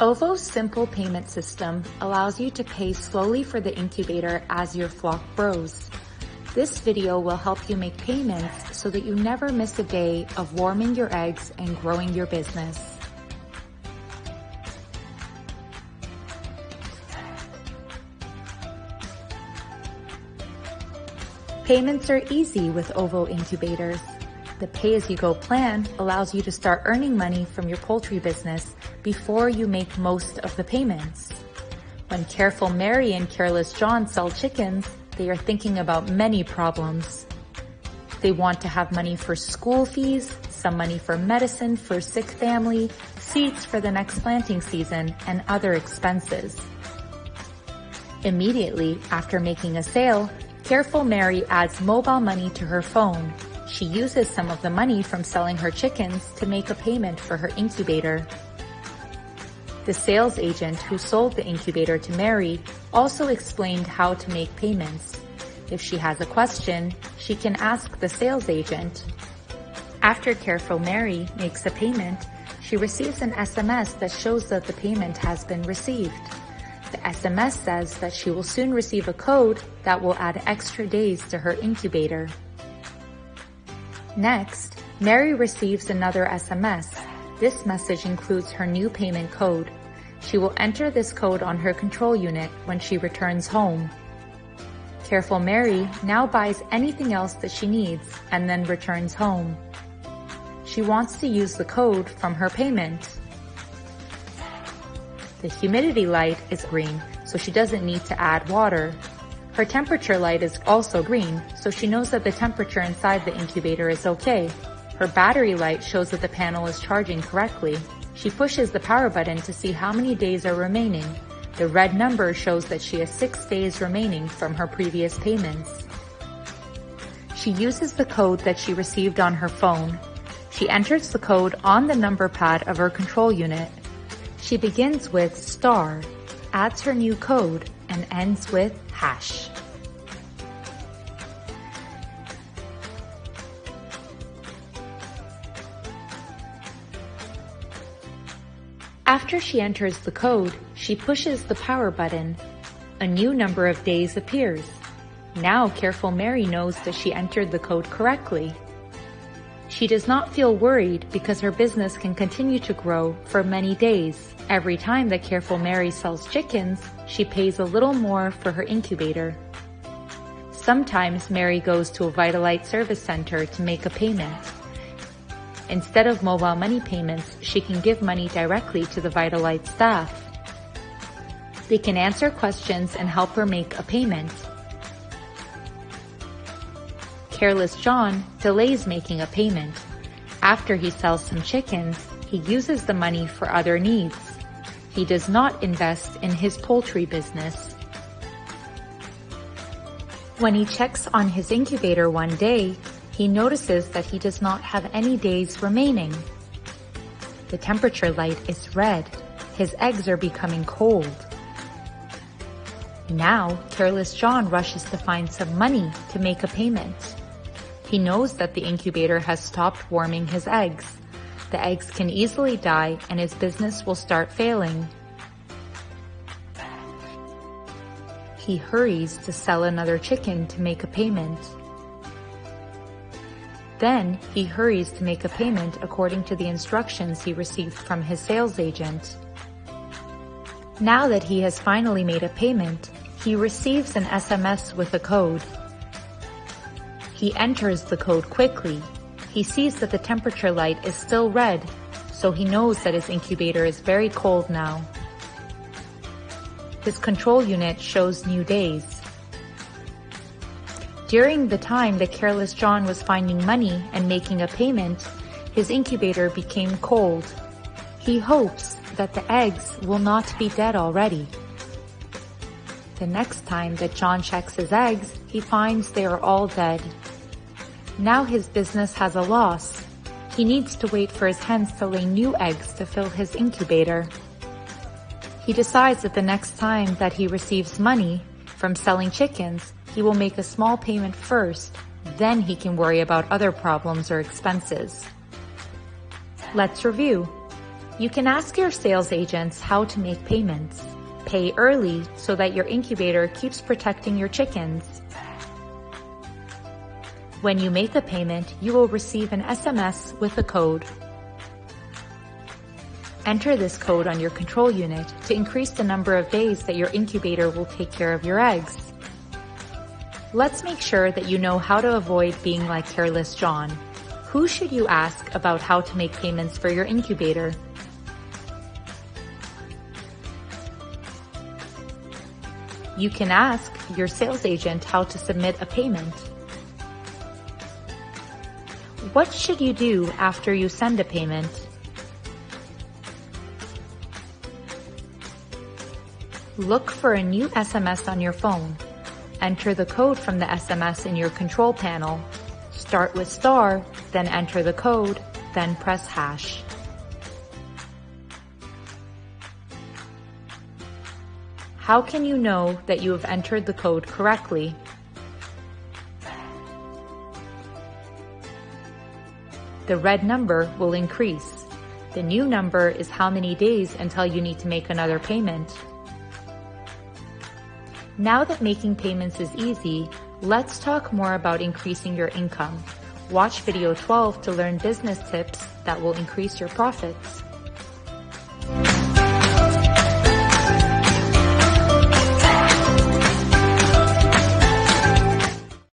OVO's simple payment system allows you to pay slowly for the incubator as your flock grows. This video will help you make payments so that you never miss a day of warming your eggs and growing your business. Payments are easy with OVO incubators. The pay-as-you-go plan allows you to start earning money from your poultry business before you make most of the payments. When Careful Mary and Careless John sell chickens, they are thinking about many problems. They want to have money for school fees, some money for medicine for sick family, seeds for the next planting season, and other expenses. Immediately after making a sale, Careful Mary adds mobile money to her phone. She uses some of the money from selling her chickens to make a payment for her incubator. The sales agent who sold the incubator to Mary also explained how to make payments. If she has a question, she can ask the sales agent. After Careful Mary makes a payment, she receives an SMS that shows that the payment has been received. The SMS says that she will soon receive a code that will add extra days to her incubator. Next, Mary receives another SMS. This message includes her new payment code. She will enter this code on her control unit when she returns home. Careful Mary now buys anything else that she needs and then returns home. She wants to use the code from her payment. The humidity light is green, so she doesn't need to add water. Her temperature light is also green, so she knows that the temperature inside the incubator is okay. Her battery light shows that the panel is charging correctly. She pushes the power button to see how many days are remaining. The red number shows that she has 6 days remaining from her previous payments. She uses the code that she received on her phone. She enters the code on the number pad of her control unit. She begins with star, adds her new code, and ends with hash. After she enters the code, she pushes the power button. A new number of days appears. Now Careful Mary knows that she entered the code correctly. She does not feel worried because her business can continue to grow for many days. Every time that Careful Mary sells chickens, she pays a little more for her incubator. Sometimes Mary goes to a Vitalite service center to make a payment. Instead of mobile money payments, she can give money directly to the Vitalite staff. They can answer questions and help her make a payment. Careless John delays making a payment. After he sells some chickens, he uses the money for other needs. He does not invest in his poultry business. When he checks on his incubator one day, he notices that he does not have any days remaining. The temperature light is red. His eggs are becoming cold. Now, Careless John rushes to find some money to make a payment. He knows that the incubator has stopped warming his eggs. The eggs can easily die and his business will start failing. He hurries to sell another chicken to make a payment. Then he hurries to make a payment according to the instructions he received from his sales agent. Now that he has finally made a payment, he receives an SMS with a code. He enters the code quickly. He sees that the temperature light is still red, so he knows that his incubator is very cold now. His control unit shows new days. During the time that Careless John was finding money and making a payment, his incubator became cold. He hopes that the eggs will not be dead already. The next time that John checks his eggs, he finds they are all dead. Now his business has a loss. He needs to wait for his hens to lay new eggs to fill his incubator. He decides that the next time that he receives money from selling chickens, he will make a small payment first, then he can worry about other problems or expenses. Let's review. You can ask your sales agents how to make payments. Pay early so that your incubator keeps protecting your chickens. When you make a payment, you will receive an SMS with a code. Enter this code on your control unit to increase the number of days that your incubator will take care of your eggs. Let's make sure that you know how to avoid being like Careless John. Who should you ask about how to make payments for your incubator? You can ask your sales agent how to submit a payment. What should you do after you send a payment? Look for a new SMS on your phone. Enter the code from the SMS in your control panel. Start with star, then enter the code, then press hash. How can you know that you have entered the code correctly? The red number will increase. The new number is how many days until you need to make another payment. Now that making payments is easy, let's talk more about increasing your income. Watch video 12 to learn business tips that will increase your profits.